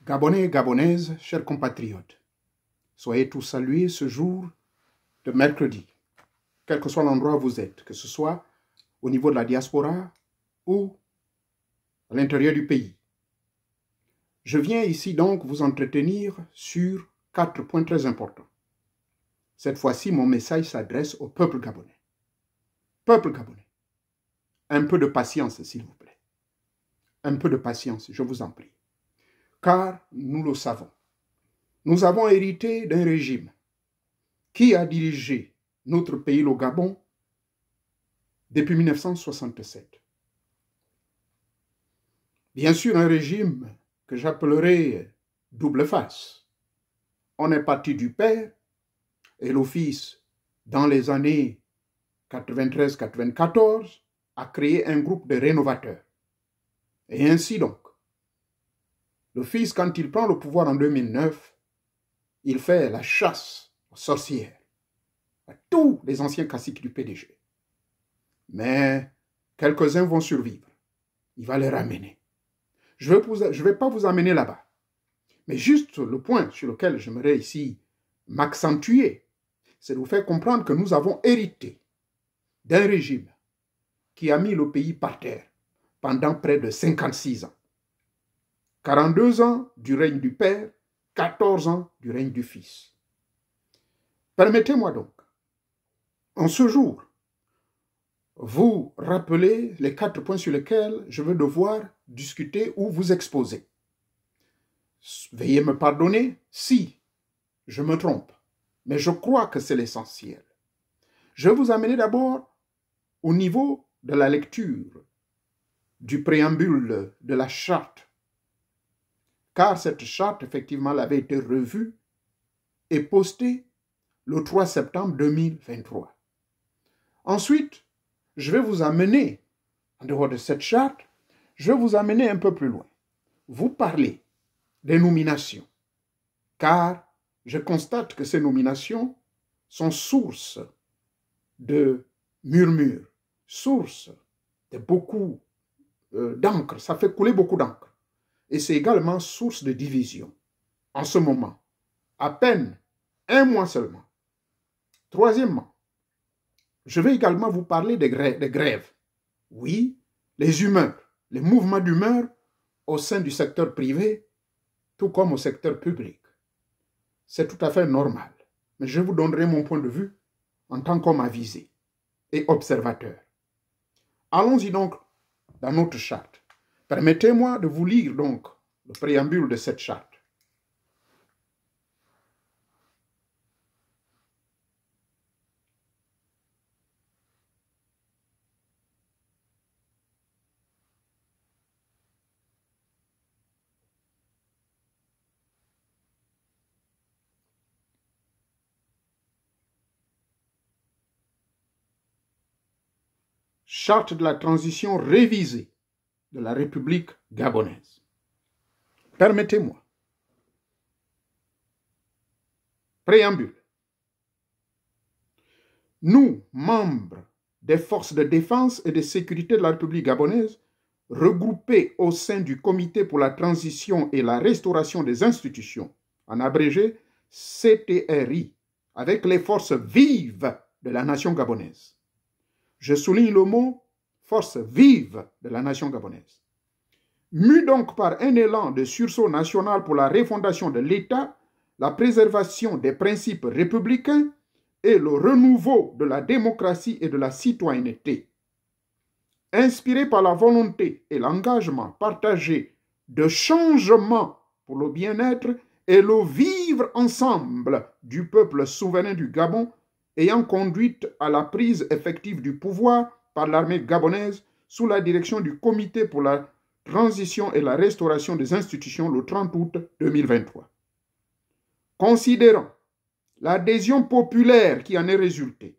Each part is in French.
Gabonais et Gabonaises, chers compatriotes, soyez tous salués ce jour de mercredi, quel que soit l'endroit où vous êtes, que ce soit au niveau de la diaspora ou à l'intérieur du pays. Je viens ici donc vous entretenir sur 4 points très importants. Cette fois-ci, mon message s'adresse au peuple gabonais. Peuple gabonais, un peu de patience, s'il vous plaît. Un peu de patience, je vous en prie. Car nous le savons, nous avons hérité d'un régime qui a dirigé notre pays, le Gabon, depuis 1967. Bien sûr, un régime que j'appellerai double face. On est parti du père et le fils, dans les années 93-94, a créé un groupe de rénovateurs. Et ainsi donc, le fils, quand il prend le pouvoir en 2009, il fait la chasse aux sorcières, à tous les anciens caciques du PDG. Mais quelques-uns vont survivre. Il va les ramener. Je ne vais pas vous amener là-bas. Mais juste le point sur lequel j'aimerais ici m'accentuer, c'est de vous faire comprendre que nous avons hérité d'un régime qui a mis le pays par terre pendant près de 56 ans. 42 ans du règne du père, 14 ans du règne du fils. Permettez-moi donc, en ce jour, vous rappeler les 4 points sur lesquels je vais devoir discuter ou vous exposer. Veuillez me pardonner si je me trompe, mais je crois que c'est l'essentiel. Je vais vous amener d'abord au niveau de la lecture du préambule de la charte, car cette charte, effectivement, elle avait été revue et postée le 3 septembre 2023. Ensuite, je vais vous amener, en dehors de cette charte, je vais vous amener un peu plus loin. Vous parlez des nominations, car je constate que ces nominations sont source de murmures, source de beaucoup d'encre, ça fait couler beaucoup d'encre. Et c'est également source de division. En ce moment, à peine 1 mois seulement. Troisièmement, je vais également vous parler des grèves. Oui, les humeurs, les mouvements d'humeur au sein du secteur privé, tout comme au secteur public. C'est tout à fait normal. Mais je vous donnerai mon point de vue en tant qu'homme avisé et observateur. Allons-y donc dans notre charte. Permettez-moi de vous lire donc le préambule de cette charte. Charte de la transition révisée de la République gabonaise. Permettez-moi. Préambule. Nous, membres des forces de défense et de sécurité de la République gabonaise, regroupés au sein du Comité pour la transition et la restauration des institutions, en abrégé CTRI, avec les forces vives de la nation gabonaise. Je souligne le mot « force vive de la nation gabonaise ». Mû donc par un élan de sursaut national pour la refondation de l'État, la préservation des principes républicains et le renouveau de la démocratie et de la citoyenneté. Inspiré par la volonté et l'engagement partagé de changement pour le bien-être et le vivre ensemble du peuple souverain du Gabon, ayant conduite à la prise effective du pouvoir par l'armée gabonaise sous la direction du Comité pour la transition et la restauration des institutions le 30 août 2023. Considérant l'adhésion populaire qui en est résultée,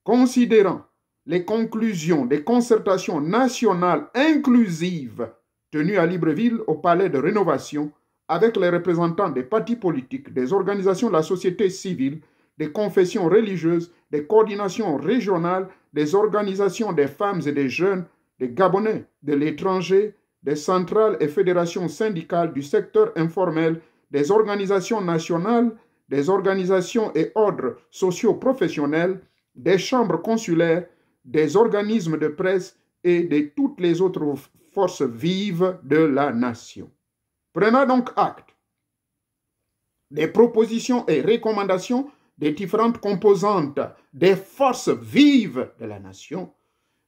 considérant les conclusions des concertations nationales inclusives tenues à Libreville au Palais de Rénovation avec les représentants des partis politiques, des organisations de la société civile, des confessions religieuses, des coordinations régionales, des organisations des femmes et des jeunes, des Gabonais de l'étranger, des centrales et fédérations syndicales du secteur informel, des organisations nationales, des organisations et ordres socio-professionnels, des chambres consulaires, des organismes de presse et de toutes les autres forces vives de la nation. Prenons donc acte des propositions et recommandations des différentes composantes des forces vives de la nation,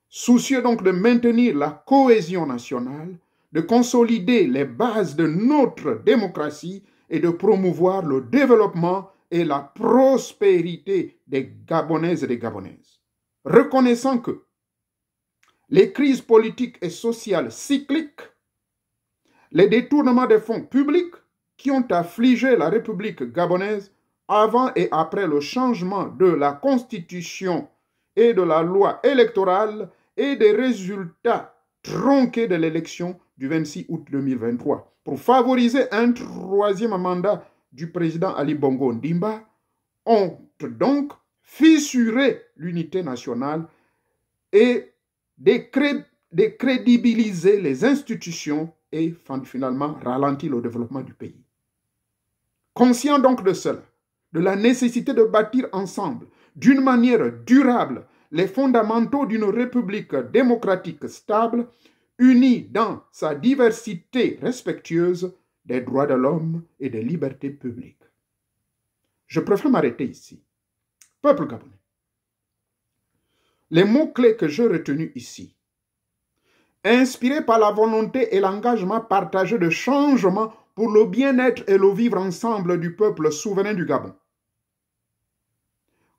soucieux donc de maintenir la cohésion nationale, de consolider les bases de notre démocratie et de promouvoir le développement et la prospérité des Gabonaises et des Gabonaises. Reconnaissant que les crises politiques et sociales cycliques, les détournements des fonds publics qui ont affligé la République gabonaise avant et après le changement de la Constitution et de la loi électorale et des résultats tronqués de l'élection du 26 août 2023 pour favoriser un troisième mandat du président Ali Bongo Ondimba, ont donc fissuré l'unité nationale et décrédibilisé les institutions et finalement ralenti le développement du pays. Conscient donc de cela, de la nécessité de bâtir ensemble, d'une manière durable, les fondamentaux d'une république démocratique stable, unie dans sa diversité respectueuse des droits de l'homme et des libertés publiques. Je préfère m'arrêter ici. Peuple gabonais, les mots-clés que j'ai retenus ici, inspirés par la volonté et l'engagement partagé de changement pour le bien-être et le vivre ensemble du peuple souverain du Gabon,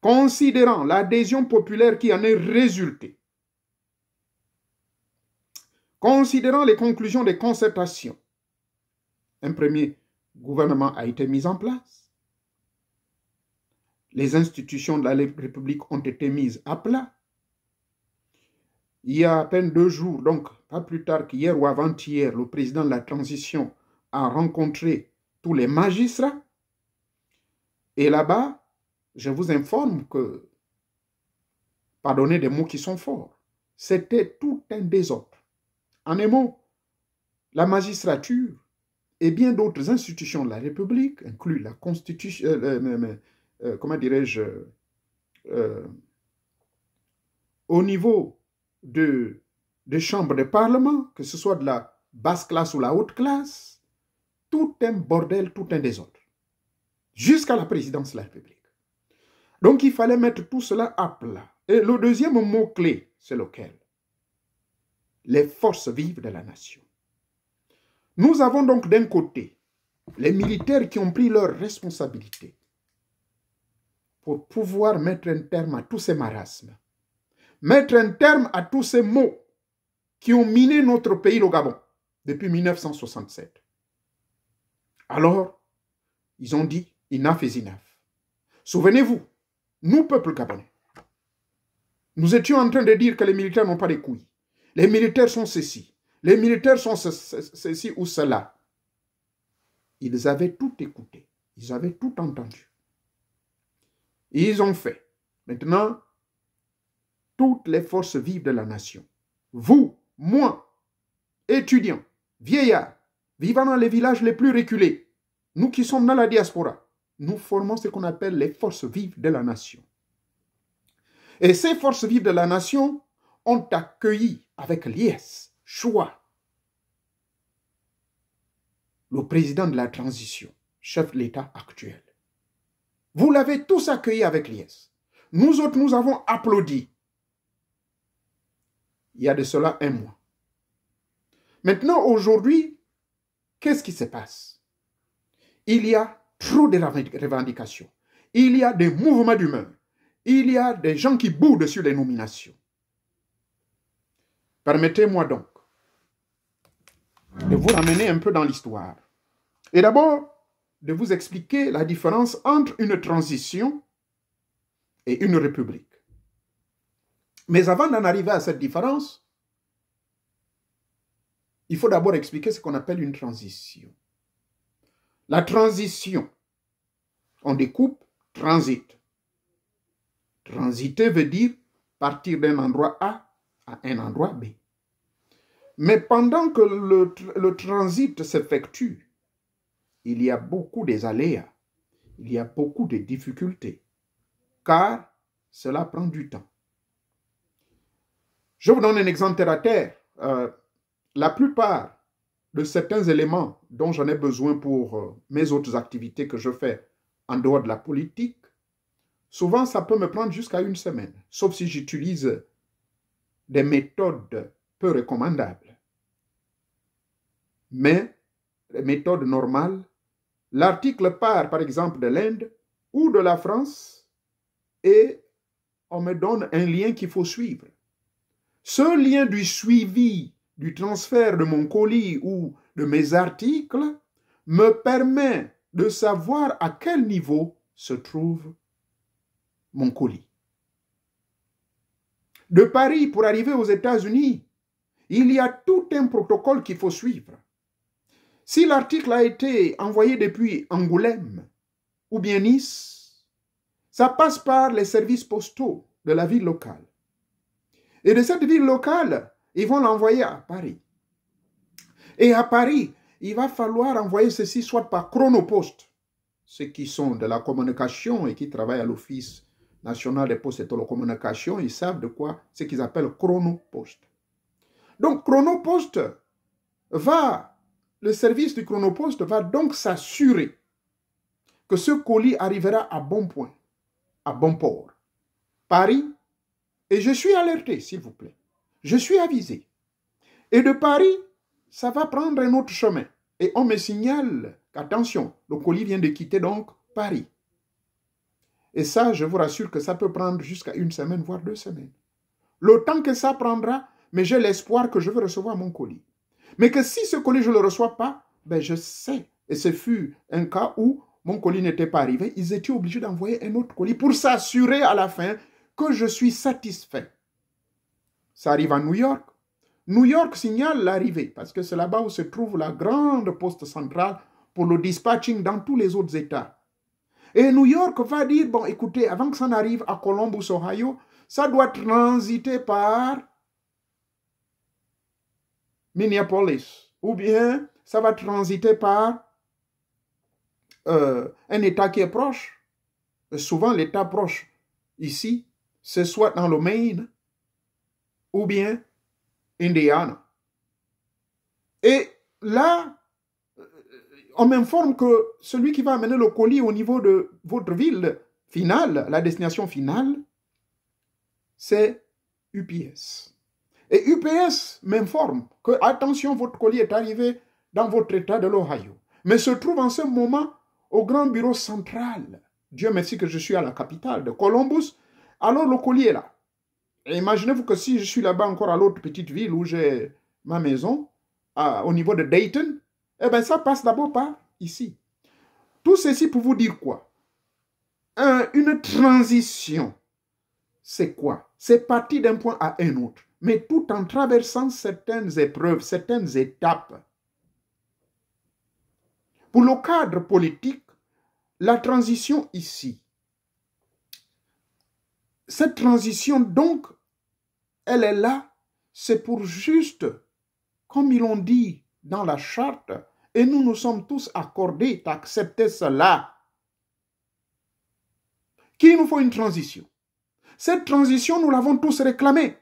considérant l'adhésion populaire qui en est résultée, considérant les conclusions des concertations, un premier gouvernement a été mis en place, les institutions de la République ont été mises à plat. Il y a à peine 2 jours, donc pas plus tard qu'hier ou avant-hier, le président de la transition a rencontré tous les magistrats. Et là-bas, je vous informe que, pardonnez des mots qui sont forts, c'était tout un désordre. En un mot, la magistrature et bien d'autres institutions de la République, inclus la Constitution, comment dirais-je, au niveau de chambres de parlement, que ce soit de la basse classe ou la haute classe, tout un bordel, tout un désordre, jusqu'à la présidence de la République. Donc il fallait mettre tout cela à plat. Et le deuxième mot-clé, c'est lequel? Les forces vives de la nation. Nous avons donc d'un côté les militaires qui ont pris leurs responsabilités pour pouvoir mettre un terme à tous ces marasmes, mettre un terme à tous ces maux qui ont miné notre pays, le Gabon, depuis 1967. Alors, ils ont dit, enough is enough. Souvenez-vous, nous, peuple gabonais, nous étions en train de dire que les militaires n'ont pas de couilles. Les militaires sont ceci. Les militaires sont ceci ou cela. Ils avaient tout écouté. Ils avaient tout entendu. Et ils ont fait. Maintenant, toutes les forces vives de la nation, vous, moi, étudiants, vieillards, vivant dans les villages les plus reculés, nous qui sommes dans la diaspora, nous formons ce qu'on appelle les forces vives de la nation. Et ces forces vives de la nation ont accueilli avec liesse, choix, le président de la transition, chef de l'État actuel. Vous l'avez tous accueilli avec liesse. Nous autres, nous avons applaudi. Il y a de cela 1 mois. Maintenant, aujourd'hui, qu'est-ce qui se passe? Il y a trop de revendications. Il y a des mouvements d'humeur. Il y a des gens qui boudent sur les nominations. Permettez-moi donc de vous ramener un peu dans l'histoire. Et d'abord, de vous expliquer la différence entre une transition et une république. Mais avant d'en arriver à cette différence, il faut d'abord expliquer ce qu'on appelle une transition. La transition, on découpe transit. Transiter veut dire partir d'un endroit A à un endroit B. Mais pendant que le transit s'effectue, il y a beaucoup des aléas, il y a beaucoup de difficultés, car cela prend du temps. Je vous donne un exemple terre à terre. La plupart de certains éléments dont j'en ai besoin pour mes autres activités que je fais en dehors de la politique, souvent ça peut me prendre jusqu'à une semaine, sauf si j'utilise des méthodes peu recommandables. Mais les méthodes normales, l'article part par exemple de l'Inde ou de la France et on me donne un lien qu'il faut suivre. Ce lien du suivi du transfert de mon colis ou de mes articles me permet de savoir à quel niveau se trouve mon colis. De Paris pour arriver aux États-Unis, il y a tout un protocole qu'il faut suivre. Si l'article a été envoyé depuis Angoulême ou bien Nice, ça passe par les services postaux de la ville locale. Et de cette ville locale, ils vont l'envoyer à Paris. Et à Paris, il va falloir envoyer ceci soit par chronopost. Ceux qui sont de la communication et qui travaillent à l'Office national des postes et télécommunications, ils savent de quoi ce qu'ils appellent chronopost. Donc, chronopost le service du chronopost va donc s'assurer que ce colis arrivera à bon point, à bon port. Paris, et je suis alerté, s'il vous plaît. Je suis avisé. Et de Paris, ça va prendre un autre chemin. Et on me signale qu'attention, le colis vient de quitter donc Paris. Et ça, je vous rassure que ça peut prendre jusqu'à une semaine, voire 2 semaines. Le temps que ça prendra, mais j'ai l'espoir que je vais recevoir mon colis. Mais que si ce colis, je ne le reçois pas, ben je sais. Et ce fut un cas où mon colis n'était pas arrivé. Ils étaient obligés d'envoyer un autre colis pour s'assurer à la fin que je suis satisfait. Ça arrive à New York. New York signale l'arrivée parce que c'est là-bas où se trouve la grande poste centrale pour le dispatching dans tous les autres États. Et New York va dire, bon, écoutez, avant que ça n'arrive à Columbus, Ohio, ça doit transiter par Minneapolis. Ou bien, ça va transiter par un État qui est proche. Et souvent, l'État proche, ici, c'est soit dans le Maine ou bien Indiana. Et là, on m'informe que celui qui va amener le colis au niveau de votre ville finale, la destination finale, c'est UPS. Et UPS m'informe que, attention, votre colis est arrivé dans votre État de l'Ohio, mais se trouve en ce moment au grand bureau central. Dieu merci que je suis à la capitale de Columbus, alors le colis est là. Et imaginez-vous que si je suis là-bas encore à l'autre petite ville où j'ai ma maison, au niveau de Dayton, eh bien ça passe d'abord par ici. Tout ceci pour vous dire quoi? Une transition, c'est quoi? C'est partir d'un point à un autre, mais tout en traversant certaines épreuves, certaines étapes. Pour le cadre politique, la transition ici, cette transition, donc, elle est là, c'est pour juste, comme ils l'ont dit dans la charte, et nous nous sommes tous accordés d'accepter cela, qu'il nous faut une transition. Cette transition, nous l'avons tous réclamée.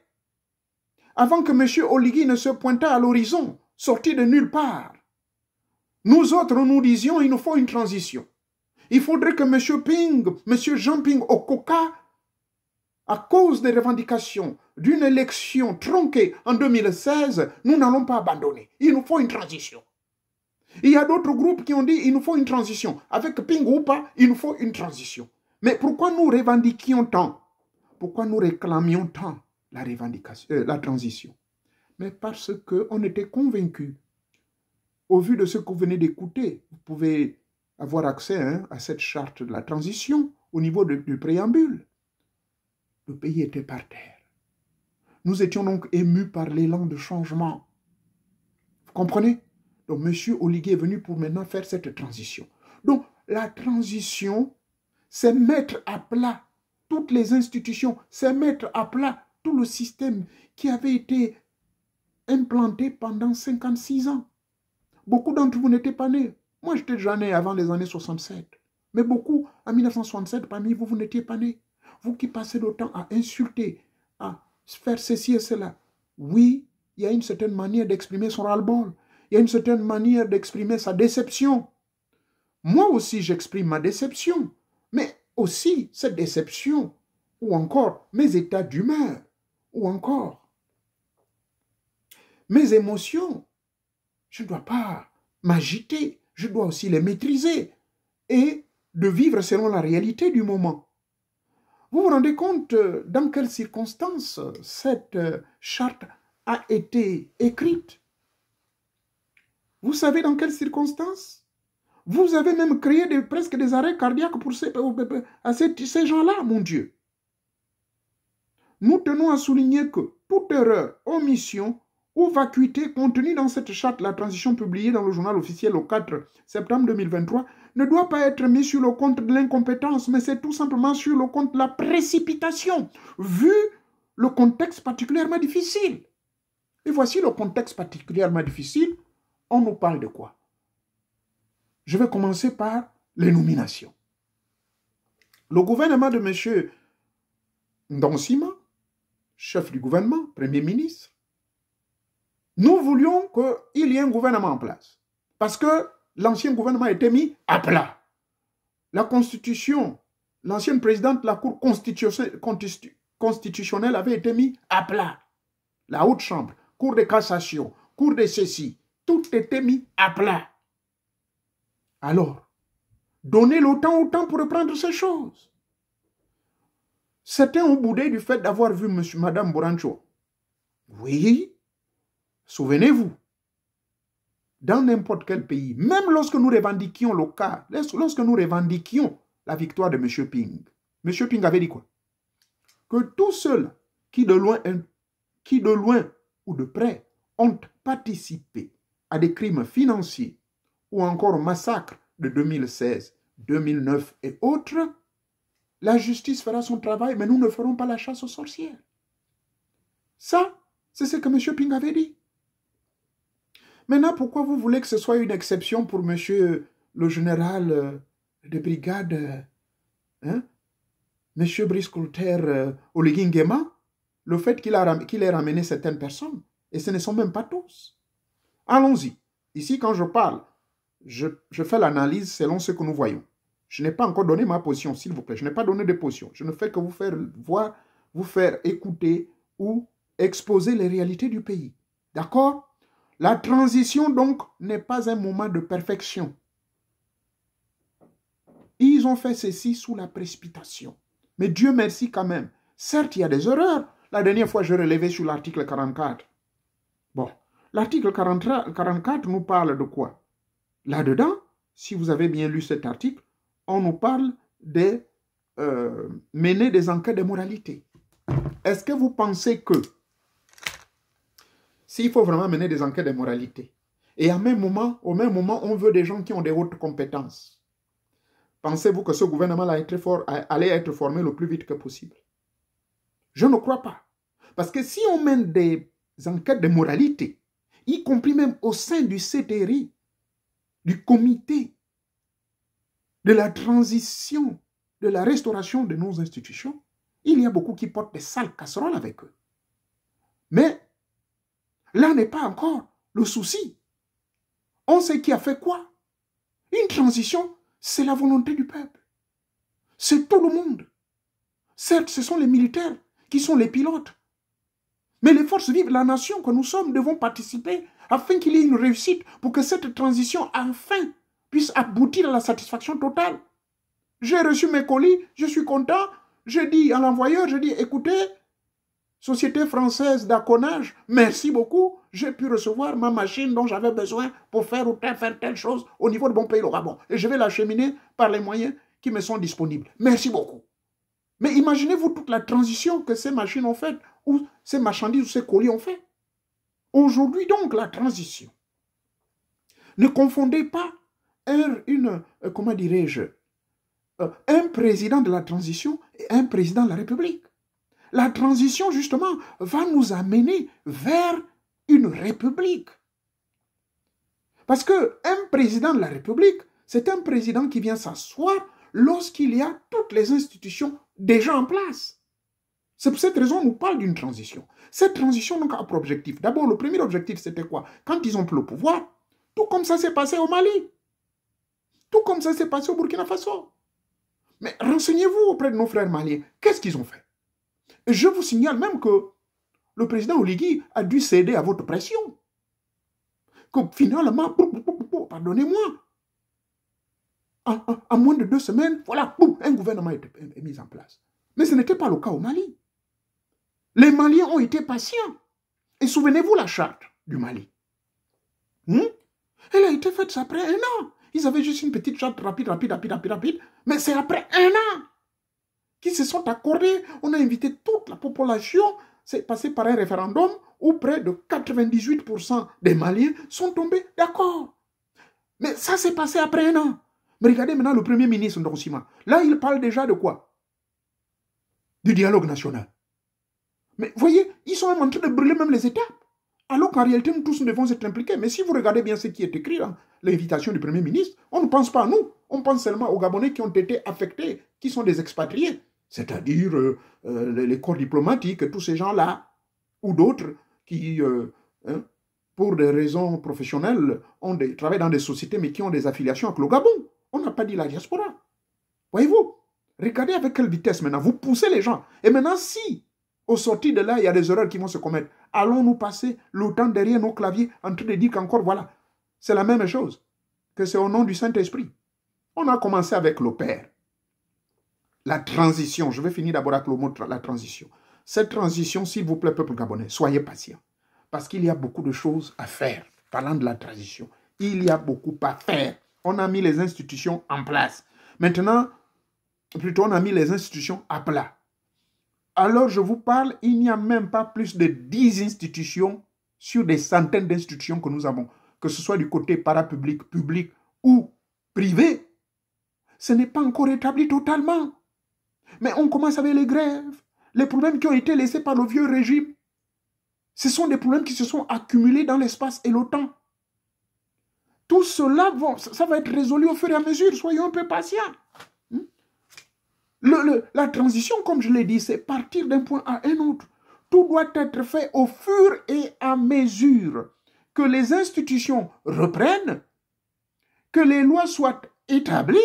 Avant que M. Oligui ne se pointât à l'horizon, sorti de nulle part, nous autres, nous disions, il nous faut une transition. Il faudrait que M. Ping, M. Jean-Ping Okoka, à cause des revendications d'une élection tronquée en 2016, nous n'allons pas abandonner. Il nous faut une transition. Il y a d'autres groupes qui ont dit il nous faut une transition. Avec Ping ou pas, il nous faut une transition. Mais pourquoi nous revendiquions tant? Pourquoi nous réclamions tant la transition? Mais parce qu'on était convaincus. Au vu de ce que vous venez d'écouter, vous pouvez avoir accès à cette charte de la transition au niveau du préambule. Le pays était par terre. Nous étions donc émus par l'élan de changement. Vous comprenez? Donc, M. Oligui est venu pour maintenant faire cette transition. Donc, la transition, c'est mettre à plat toutes les institutions, c'est mettre à plat tout le système qui avait été implanté pendant 56 ans. Beaucoup d'entre vous n'étaient pas nés. Moi, j'étais déjà né avant les années 67. Mais beaucoup, en 1967, parmi vous, vous n'étiez pas nés. Vous qui passez le temps à insulter, à faire ceci et cela. Oui, il y a une certaine manière d'exprimer son ras-le-bol. Il y a une certaine manière d'exprimer sa déception. Moi aussi, j'exprime ma déception. Mais aussi, cette déception, ou encore mes états d'humeur, ou encore mes émotions. Je ne dois pas m'agiter, je dois aussi les maîtriser et de vivre selon la réalité du moment. Vous vous rendez compte dans quelles circonstances cette charte a été écrite? Vous savez dans quelles circonstances? Vous avez même créé presque des arrêts cardiaques pour ces gens-là, mon Dieu. Nous tenons à souligner que toute erreur, omission ou vacuité contenue dans cette charte, la transition publiée dans le journal officiel le 4 septembre 2023, ne doit pas être mise sur le compte de l'incompétence, mais c'est tout simplement sur le compte de la précipitation, vu le contexte particulièrement difficile. Et voici le contexte particulièrement difficile. On nous parle de quoi? Je vais commencer par les nominations. Le gouvernement de M. Ndonsima, chef du gouvernement, premier ministre, nous voulions qu'il y ait un gouvernement en place. Parce que l'ancien gouvernement a été mis à plat. La Constitution, l'ancienne présidente de la Cour constitutionnelle avait été mise à plat. La Haute Chambre, Cour de cassation, Cour de ceci, tout était mis à plat. Alors, donnez le temps au temps pour reprendre ces choses. Certains ont boudé du fait d'avoir vu Mme Borancho. Oui, souvenez-vous, dans n'importe quel pays, même lorsque nous revendiquions le cas, lorsque nous revendiquions la victoire de M. Ping, M. Ping avait dit quoi? Que tous ceux qui de loin ou de près ont participé à des crimes financiers ou encore au massacre de 2016, 2009 et autres, la justice fera son travail, mais nous ne ferons pas la chasse aux sorcières. Ça, c'est ce que M. Ping avait dit. Maintenant, pourquoi vous voulez que ce soit une exception pour M. le général de brigade, M. Brice Clotaire Oligui Nguema, le fait qu'il ait ramené certaines personnes, et ce ne sont même pas tous. Allons-y. Ici, quand je parle, je fais l'analyse selon ce que nous voyons. Je n'ai pas encore donné ma position, s'il vous plaît. Je n'ai pas donné de position. Je ne fais que vous faire écouter ou exposer les réalités du pays. D'accord? La transition, donc, n'est pas un moment de perfection. Ils ont fait ceci sous la précipitation. Mais Dieu merci quand même. Certes, il y a des erreurs. La dernière fois, je relevais sur l'article 44. Bon, l'article 44 nous parle de quoi? Là-dedans, si vous avez bien lu cet article, on nous parle de mener des enquêtes de moralité. Est-ce que vous pensez que s'il faut vraiment mener des enquêtes de moralité, et au même moment, on veut des gens qui ont des hautes compétences, pensez-vous que ce gouvernement allait être formé le plus vite que possible? Je ne crois pas. Parce que si on mène des enquêtes de moralité, y compris même au sein du CTRI, du comité de la transition, de la restauration de nos institutions, il y a beaucoup qui portent des sales casseroles avec eux. Mais là n'est pas encore le souci. On sait qui a fait quoi. Une transition, c'est la volonté du peuple. C'est tout le monde. Certes, ce sont les militaires qui sont les pilotes. Mais les forces vives de la nation que nous sommes devons participer afin qu'il y ait une réussite pour que cette transition, enfin, puisse aboutir à la satisfaction totale. J'ai reçu mes colis, je suis content. Je dis à l'envoyeur, je dis, écoutez, Société française d'aconnage, merci beaucoup, j'ai pu recevoir ma machine dont j'avais besoin pour faire telle chose au niveau de mon pays, le Gabon. Et je vais l'acheminer par les moyens qui me sont disponibles. Merci beaucoup. Mais imaginez-vous toute la transition que ces machines ont faite, ou ces marchandises ou ces colis ont fait. Aujourd'hui donc, la transition. Ne confondez pas comment dirais-je, un président de la transition et un président de la République. La transition, justement, va nous amener vers une république. Parce qu'un président de la République, c'est un président qui vient s'asseoir lorsqu'il y a toutes les institutions déjà en place. C'est pour cette raison qu'on nous parle d'une transition. Cette transition donc, a pour objectif. D'abord, le premier objectif, c'était quoi? Quand ils ont pris le pouvoir, tout comme ça s'est passé au Mali. Tout comme ça s'est passé au Burkina Faso. Mais renseignez-vous auprès de nos frères maliens. Qu'est-ce qu'ils ont fait? Et je vous signale même que le président Oligui a dû céder à votre pression. Que finalement, pardonnez-moi, en moins de 2 semaines, voilà, un gouvernement est mis en place. Mais ce n'était pas le cas au Mali. Les Maliens ont été patients. Et souvenez-vous la charte du Mali. Elle a été faite après 1 an. Ils avaient juste une petite charte rapide. Mais c'est après 1 an qu'ils se sont accordés. On a invité toute la population. C'est passé par un référendum où près de 98% des Maliens sont tombés d'accord. Mais ça s'est passé après 1 an. Mais regardez maintenant le Premier ministre Ndorosima. Là, il parle déjà de quoi? Du dialogue national. Mais voyez, ils sont même en train de brûler même les étapes. Alors qu'en réalité, nous tous nous devons être impliqués. Mais si vous regardez bien ce qui est écrit dans l'invitation du Premier ministre, on ne pense pas à nous. On pense seulement aux Gabonais qui ont été affectés, qui sont des expatriés. C'est-à-dire les corps diplomatiques, tous ces gens-là, ou d'autres qui, pour des raisons professionnelles, travaillent dans des sociétés, mais qui ont des affiliations avec le Gabon. On n'a pas dit la diaspora. Voyez-vous, regardez avec quelle vitesse maintenant. Vous poussez les gens. Et maintenant, si, au sortir de là, il y a des erreurs qui vont se commettre, allons-nous passer le temps derrière nos claviers en train de dire qu'encore, voilà, c'est la même chose, que c'est au nom du Saint-Esprit. On a commencé avec le Père. La transition, je vais finir d'abord avec le mot la transition. Cette transition, s'il vous plaît, peuple gabonais, soyez patient. Parce qu'il y a beaucoup de choses à faire. Parlant de la transition, il y a beaucoup à faire. On a mis les institutions en place. Maintenant, plutôt on a mis les institutions à plat. Alors je vous parle, il n'y a même pas plus de 10 institutions sur des centaines d'institutions que nous avons. Que ce soit du côté parapublic, public ou privé. Ce n'est pas encore établi totalement. Mais on commence avec les grèves, les problèmes qui ont été laissés par le vieux régime. Ce sont des problèmes qui se sont accumulés dans l'espace et le temps. Tout cela, ça va être résolu au fur et à mesure. Soyons un peu patients. La transition, comme je l'ai dit, c'est partir d'un point à un autre. Tout doit être fait au fur et à mesure que les institutions reprennent, que les lois soient établies.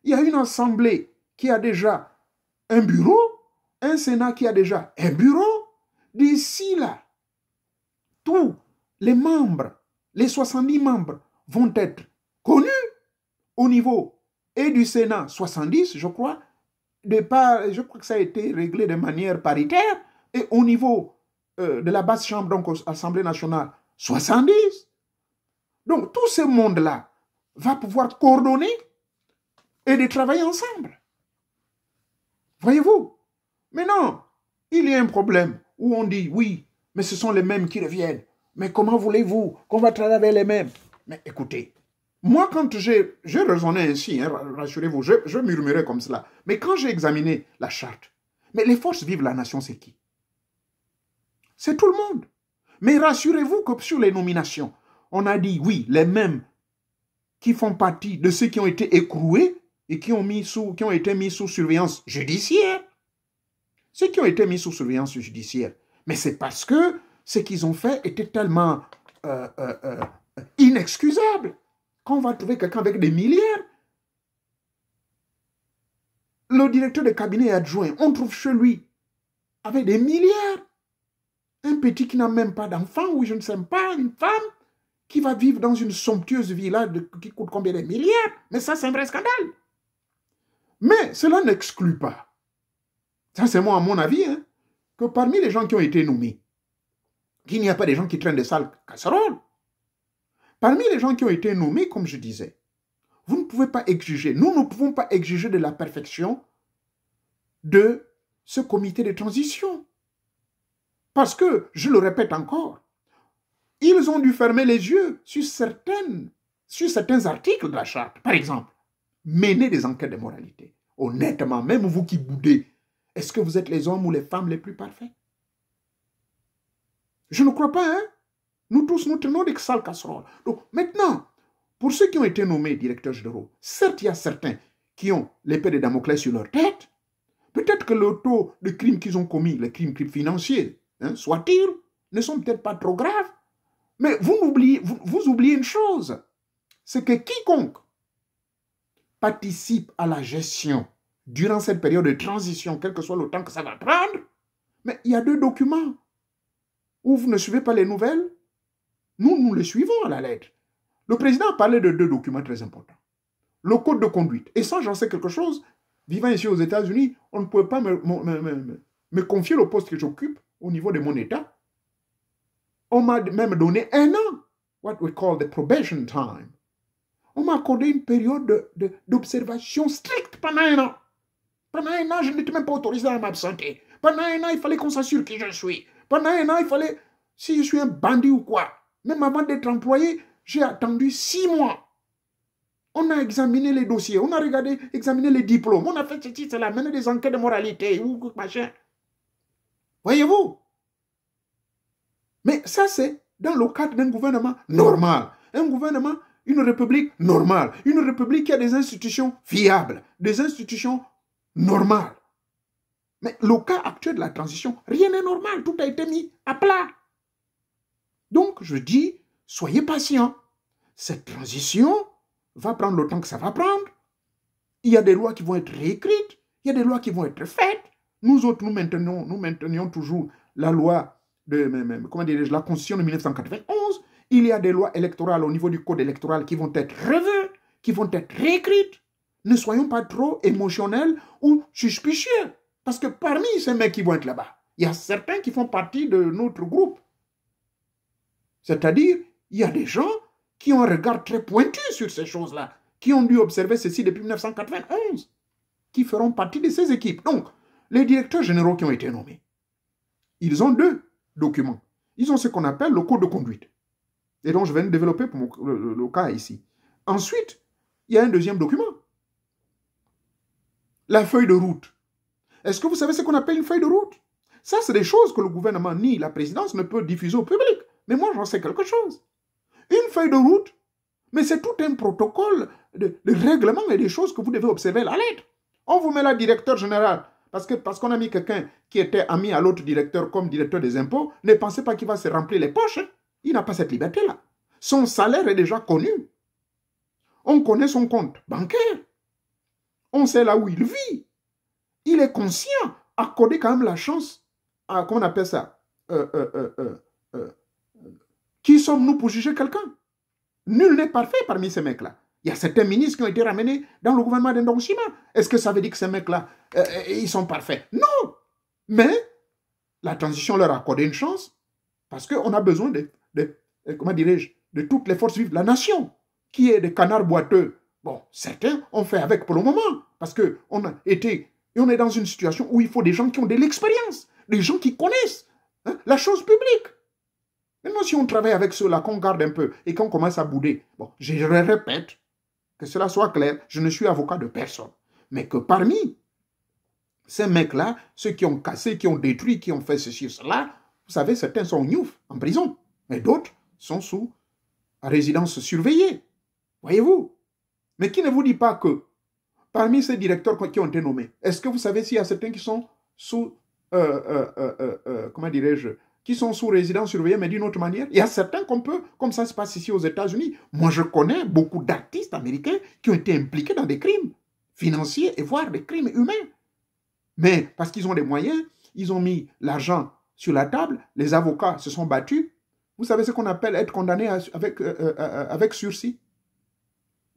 Il y a une assemblée qui a déjà un bureau, un Sénat qui a déjà un bureau. D'ici là, tous les membres, les 70 membres vont être connus au niveau et du Sénat 70, je crois. Je crois que ça a été réglé de manière paritaire. Et au niveau de la basse chambre, donc Assemblée nationale, 70. Donc tout ce monde-là va pouvoir coordonner et de travailler ensemble. Voyez-vous? Mais non, il y a un problème où on dit oui, mais ce sont les mêmes qui reviennent. Mais comment voulez-vous qu'on va travailler avec les mêmes? Mais écoutez, moi quand j'ai raisonné ainsi, rassurez-vous, je murmurais comme cela. Mais quand j'ai examiné la charte, mais les forces vives de la nation, c'est qui? C'est tout le monde. Mais rassurez-vous que sur les nominations, on a dit oui, les mêmes qui font partie de ceux qui ont été écroués et qui ont été mis sous surveillance judiciaire. Ceux qui ont été mis sous surveillance judiciaire. Mais c'est parce que ce qu'ils ont fait était tellement inexcusable qu'on va trouver quelqu'un avec des milliards. Le directeur de cabinet adjoint, on trouve chez lui avec des milliards. Un petit qui n'a même pas d'enfant, ou je ne sais pas, une femme qui va vivre dans une somptueuse villa qui coûte combien de milliards. Mais ça, c'est un vrai scandale. Mais cela n'exclut pas, ça c'est moi à mon avis, que parmi les gens qui ont été nommés, qu'il n'y a pas des gens qui traînent des sales casseroles. Parmi les gens qui ont été nommés, comme je disais, vous ne pouvez pas exiger, nous ne pouvons pas exiger de la perfection de ce comité de transition. Parce que, je le répète encore, ils ont dû fermer les yeux sur certains articles de la charte. Par exemple, mener des enquêtes de moralité. Honnêtement, même vous qui boudez, est-ce que vous êtes les hommes ou les femmes les plus parfaits? Je ne crois pas, hein? Nous tous, nous tenons des sales casseroles. Donc maintenant, pour ceux qui ont été nommés directeurs généraux, certes, il y a certains qui ont l'épée de Damoclès sur leur tête. Peut-être que le taux de crimes qu'ils ont commis, les crimes financiers, soit-il, ne sont peut-être pas trop graves. Mais vous oubliez une chose, c'est que quiconque participe à la gestion durant cette période de transition, quel que soit le temps que ça va prendre, mais il y a 2 documents où vous ne suivez pas les nouvelles. Nous les suivons à la lettre. Le président a parlé de 2 documents très importants. Le code de conduite. Et ça, j'en sais quelque chose. Vivant ici aux États-Unis, on ne pouvait pas me confier le poste que j'occupe au niveau de mon État. On m'a même donné 1 an, what we call the probation time. On m'a accordé une période d'observation stricte pendant 1 an. Pendant 1 an, je n'étais même pas autorisé à m'absenter. Pendant 1 an, il fallait qu'on s'assure qui je suis. Pendant 1 an, il fallait, si je suis un bandit ou quoi, même avant d'être employé, j'ai attendu 6 mois. On a examiné les dossiers, on a examiné les diplômes, on a fait ceci, cela, mené des enquêtes de moralité, ou machin. Voyez-vous? Mais ça, c'est dans le cadre d'un gouvernement normal. Un gouvernement, une république normale. Une république qui a des institutions fiables, des institutions normales. Mais le cas actuel de la transition, rien n'est normal, tout a été mis à plat. Donc, je dis, soyez patients. Cette transition va prendre le temps que ça va prendre. Il y a des lois qui vont être réécrites, il y a des lois qui vont être faites. Nous autres, nous maintenions toujours la loi la Constitution de 1991. Il y a des lois électorales au niveau du code électoral qui vont être revues, qui vont être réécrites. Ne soyons pas trop émotionnels ou suspicieux. Parce que parmi ces mecs qui vont être là-bas, il y a certains qui font partie de notre groupe. C'est-à-dire, il y a des gens qui ont un regard très pointu sur ces choses-là, qui ont dû observer ceci depuis 1991, qui feront partie de ces équipes. Donc, les directeurs généraux qui ont été nommés, ils ont 2 documents. Ils ont ce qu'on appelle le code de conduite. Et donc, je vais le développer pour le cas ici. Ensuite, il y a un deuxième document. La feuille de route. Est-ce que vous savez ce qu'on appelle une feuille de route? Ça, c'est des choses que le gouvernement ni la présidence ne peut diffuser au public. Mais moi, j'en sais quelque chose. Une feuille de route, mais c'est tout un protocole de règlement et des choses que vous devez observer à la lettre. On vous met là directeur général, parce qu'on a mis quelqu'un qui était ami à l'autre directeur comme directeur des impôts, ne pensez pas qu'il va se remplir les poches. Hein. Il n'a pas cette liberté-là. Son salaire est déjà connu. On connaît son compte bancaire. On sait là où il vit. Il est conscient. Accorder quand même la chance à, comment on appelle ça, qui sommes-nous pour juger quelqu'un? Nul n'est parfait parmi ces mecs-là. Il y a certains ministres qui ont été ramenés dans le gouvernement d'Indonchima. Est-ce que ça veut dire que ces mecs-là, ils sont parfaits? Non. Mais la transition leur a accordé une chance parce qu'on a besoin comment dirais-je, de toutes les forces vives de la nation, qui est des canards boiteux. Bon, certains ont fait avec pour le moment parce qu'on a été, et on est dans une situation où il faut des gens qui ont de l'expérience, des gens qui connaissent la chose publique. Maintenant, si on travaille avec ceux-là, qu'on garde un peu et qu'on commence à bouder, bon, je répète, que cela soit clair, je ne suis avocat de personne. Mais que parmi ces mecs-là, ceux qui ont cassé, qui ont détruit, qui ont fait ceci, cela, vous savez, certains sont en prison, mais d'autres sont sous résidence surveillée. Voyez-vous? Mais qui ne vous dit pas que parmi ces directeurs qui ont été nommés, est-ce que vous savez s'il y a certains qui sont sous, comment dirais-je, qui sont sous résidence surveillée, mais d'une autre manière? Il y a certains qu'on peut, comme ça se passe ici aux États-Unis. Moi, je connais beaucoup d'artistes américains qui ont été impliqués dans des crimes financiers et voire des crimes humains. Mais parce qu'ils ont des moyens, ils ont mis l'argent sur la table, les avocats se sont battus. Vous savez ce qu'on appelle être condamné avec sursis.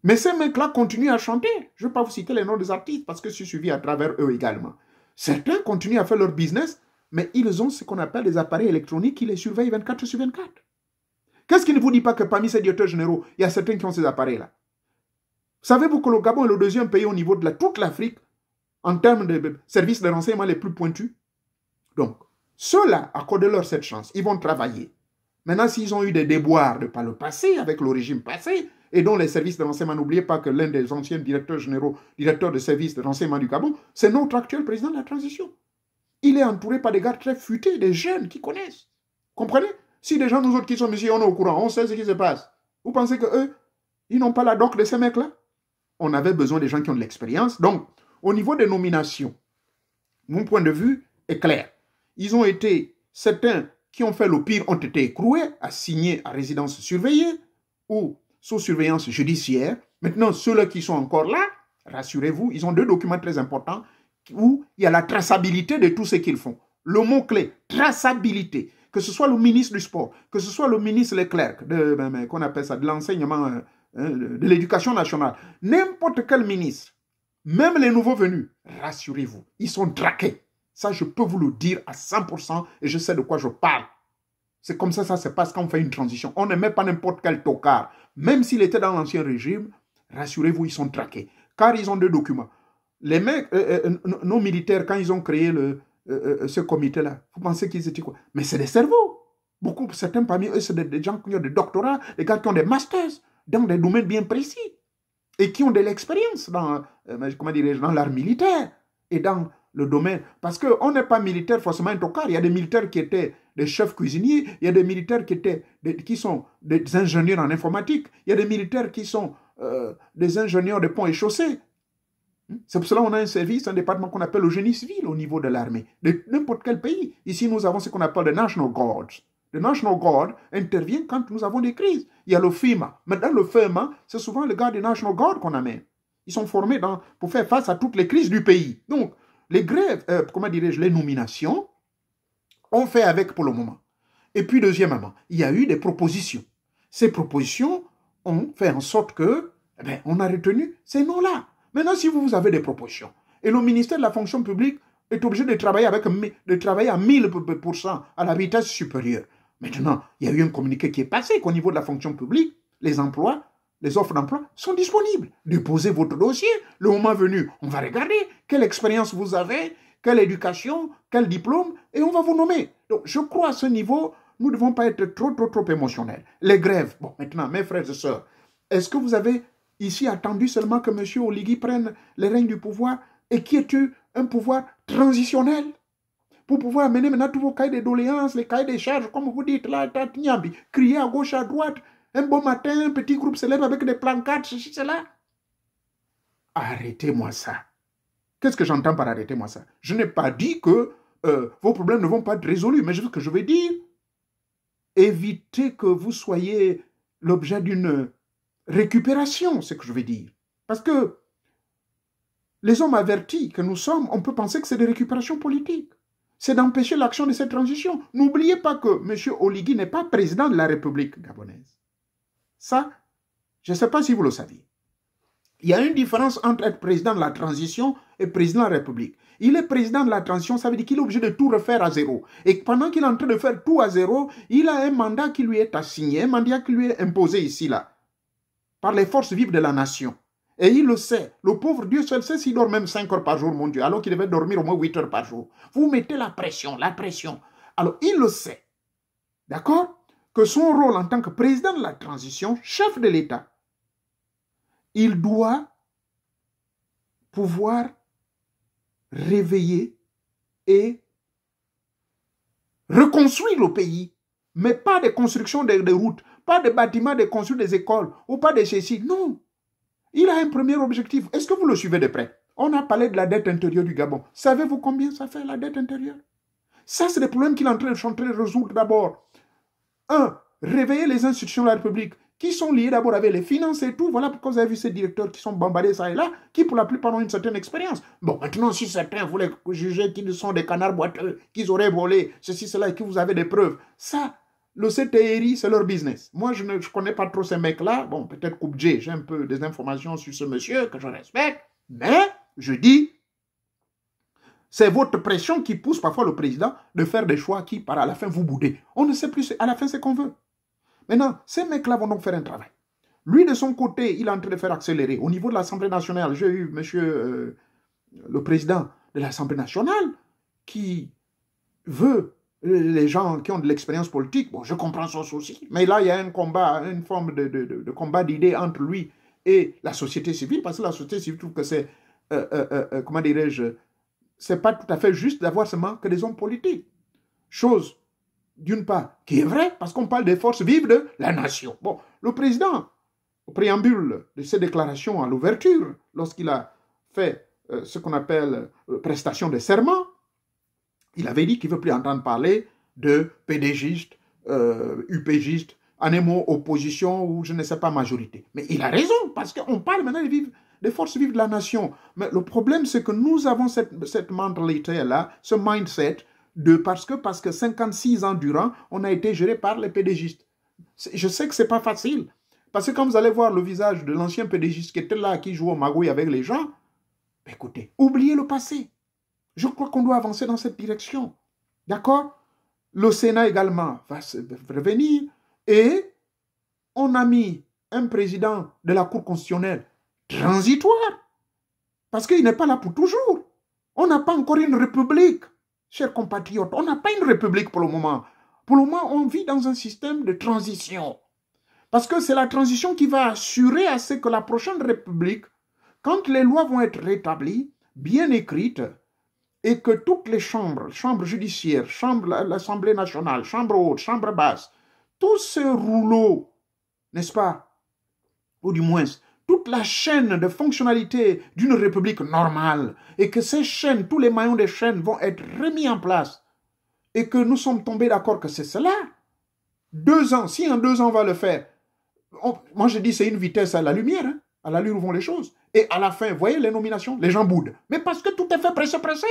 Mais ces mecs-là continuent à chanter. Je ne vais pas vous citer les noms des artistes parce que je suis suivi à travers eux également. Certains continuent à faire leur business, mais ils ont ce qu'on appelle des appareils électroniques qui les surveillent 24 sur 24. Qu'est-ce qui ne vous dit pas que parmi ces directeurs généraux, il y a certains qui ont ces appareils-là? Savez-vous que le Gabon est le 2e pays au niveau de toute l'Afrique en termes de services de renseignement les plus pointus? Donc, ceux-là, accordez-leur cette chance. Ils vont travailler. Maintenant, s'ils ont eu des déboires par le passé, avec le régime passé, et dont les services de renseignement, n'oubliez pas que l'un des anciens directeurs généraux, directeur de services de renseignement du Gabon, c'est notre actuel président de la transition. Il est entouré par des gars très futés, des jeunes qui connaissent. Comprenez? Si des gens, nous autres qui sommes ici, on est au courant, on sait ce qui se passe. Vous pensez qu'eux, ils n'ont pas la doc de ces mecs-là? On avait besoin des gens qui ont de l'expérience. Donc, au niveau des nominations, mon point de vue est clair. Ils ont été, certains qui ont fait le pire ont été écroués, assignés à résidence surveillée ou sous surveillance judiciaire. Maintenant, ceux-là qui sont encore là, rassurez-vous, ils ont deux documents très importants où il y a la traçabilité de tout ce qu'ils font. Le mot-clé, traçabilité. Que ce soit le ministre du Sport, que ce soit le ministre Leclerc, qu'on appelle ça, de l'enseignement, de l'éducation nationale, n'importe quel ministre, même les nouveaux venus, rassurez-vous, ils sont traqués. Ça, je peux vous le dire à 100% et je sais de quoi je parle. C'est comme ça se passe quand on fait une transition. On ne met pas n'importe quel tocard. Même s'il était dans l'ancien régime, rassurez-vous, ils sont traqués. Car ils ont deux documents. Les mecs, nos militaires, quand ils ont créé ce comité-là, vous pensez qu'ils étaient quoi? Mais c'est des cerveaux. Beaucoup, certains parmi eux, c'est des gens qui ont des doctorats, des gars qui ont des masters dans des domaines bien précis et qui ont de l'expérience dans, dans l'art militaire et dans le domaine. Parce qu'on n'est pas militaire forcément un tocard. Il y a des militaires qui étaient des chefs cuisiniers, il y a des militaires qui sont des ingénieurs en informatique, il y a des militaires qui sont des ingénieurs de ponts et chaussées. C'est pour cela qu'on a un service, un département qu'on appelle le génie civil au niveau de l'armée, de n'importe quel pays. Ici, nous avons ce qu'on appelle le National Guard. Le National Guard intervient quand nous avons des crises. Il y a le FEMA. Maintenant, le FEMA, c'est souvent le gars du National Guard qu'on amène. Ils sont formés pour faire face à toutes les crises du pays. Donc, les grèves, les nominations, on fait avec pour le moment. Et puis, deuxièmement, il y a eu des propositions. Ces propositions ont fait en sorte que, on a retenu ces noms-là. Maintenant, si vous avez des propositions, et le ministère de la fonction publique est obligé de travailler à 1000% à la vitesse supérieure. Maintenant, il y a eu un communiqué qui est passé qu'au niveau de la fonction publique, les emplois, les offres d'emploi sont disponibles. Déposez votre dossier. Le moment venu, on va regarder quelle expérience vous avez, quelle éducation, quel diplôme, et on va vous nommer. Donc, je crois à ce niveau, nous ne devons pas être trop émotionnels. Les grèves, bon, maintenant, mes frères et sœurs, est-ce que vous avez ici attendu seulement que M. Oligui prenne les règnes du pouvoir et qui est un pouvoir transitionnel pour pouvoir amener maintenant tous vos cahiers de doléances, les cahiers des charges, comme vous dites là, crier à gauche, à droite, un bon matin, un petit groupe se lève avec des plancards, ceci, cela. Arrêtez-moi ça. Qu'est-ce que j'entends par arrêtez-moi ça? Je n'ai pas dit que vos problèmes ne vont pas être résolus, mais ce que je veux dire, évitez que vous soyez l'objet d'une récupération, c'est ce que je veux dire. Parce que les hommes avertis que nous sommes, on peut penser que c'est des récupérations politiques. C'est d'empêcher l'action de cette transition. N'oubliez pas que M. Oligui n'est pas président de la République gabonaise. Ça, je ne sais pas si vous le saviez. Il y a une différence entre être président de la transition et président de la République. Il est président de la transition, ça veut dire qu'il est obligé de tout refaire à zéro. Et pendant qu'il est en train de faire tout à zéro, il a un mandat qui lui est assigné, un mandat qui lui est imposé ici, là, par les forces vives de la nation. Et il le sait. Le pauvre Dieu seul sait s'il dort même 5 heures par jour, mon Dieu, alors qu'il devait dormir au moins 8 heures par jour. Vous mettez la pression. Alors, il le sait, d'accord, que son rôle en tant que président de la transition, chef de l'État, il doit pouvoir réveiller et reconstruire le pays, mais pas de construction de routes, pas de bâtiments, de construire des écoles, ou pas de ceci. Non. Il a un premier objectif. Est-ce que vous le suivez de près? On a parlé de la dette intérieure du Gabon. Savez-vous combien ça fait la dette intérieure? Ça, c'est des problèmes qu'il est en train de résoudre d'abord. Réveiller les institutions de la République qui sont liées d'abord avec les finances et tout. Voilà pourquoi vous avez vu ces directeurs qui sont bombardés ça et là, qui pour la plupart ont une certaine expérience. Bon, maintenant, si certains voulaient juger qu'ils sont des canards boiteux, qu'ils auraient volé, ceci, cela, et que vous avez des preuves, ça, le CTRI, c'est leur business. Moi, je ne connais pas trop ces mecs-là. Bon, peut-être Koubdje, j'ai un peu des informations sur ce monsieur que je respecte, mais je dis, c'est votre pression qui pousse parfois le président de faire des choix qui, par à la fin, vous boudez. On ne sait plus à la fin ce qu'on veut. Maintenant, ces mecs-là vont donc faire un travail. Lui, de son côté, il est en train de faire accélérer. Au niveau de l'Assemblée nationale, j'ai eu monsieur le président de l'Assemblée nationale qui veut les gens qui ont de l'expérience politique. Bon, je comprends son souci, mais là, il y a un combat, une forme de combat d'idées entre lui et la société civile, parce que la société civile trouve que c'est, comment dirais-je, c'est pas tout à fait juste d'avoir seulement que des hommes politiques. Chose d'une part, qui est vrai, parce qu'on parle des forces vives de la nation. Bon, le président, au préambule de ses déclarations à l'ouverture, lorsqu'il a fait ce qu'on appelle prestation de serment, il avait dit qu'il ne veut plus entendre parler de PDGistes, UPGistes, en opposition ou je ne sais pas majorité. Mais il a raison, parce qu'on parle maintenant des forces vives de la nation. Mais le problème, c'est que nous avons cette mentalité-là, ce mindset, parce que 56 ans durant, on a été géré par les PDGistes. Je sais que ce n'est pas facile, parce que quand vous allez voir le visage de l'ancien PDGiste qui était là, qui jouait au magouille avec les gens, écoutez, oubliez le passé. Je crois qu'on doit avancer dans cette direction. D'accord? Le Sénat également va revenir et on a mis un président de la Cour constitutionnelle transitoire parce qu'il n'est pas là pour toujours. On n'a pas encore une république, chers compatriotes. On n'a pas une république pour le moment. Pour le moment, on vit dans un système de transition. Parce que c'est la transition qui va assurer à ce que la prochaine république, quand les lois vont être rétablies, bien écrites, et que toutes les chambres judiciaires, l'Assemblée nationale, chambre haute, chambre basse, tout ce rouleau, n'est-ce pas, ou du moins, toute la chaîne de fonctionnalité d'une république normale, et que ces chaînes, tous les maillons des chaînes vont être remis en place, et que nous sommes tombés d'accord que c'est cela. 2 ans, si en 2 ans on va le faire, moi je dis c'est une vitesse à la lumière, hein, à l'allure où vont les choses. Et à la fin, vous voyez les nominations, les gens boudent. Mais parce que tout est fait pressé.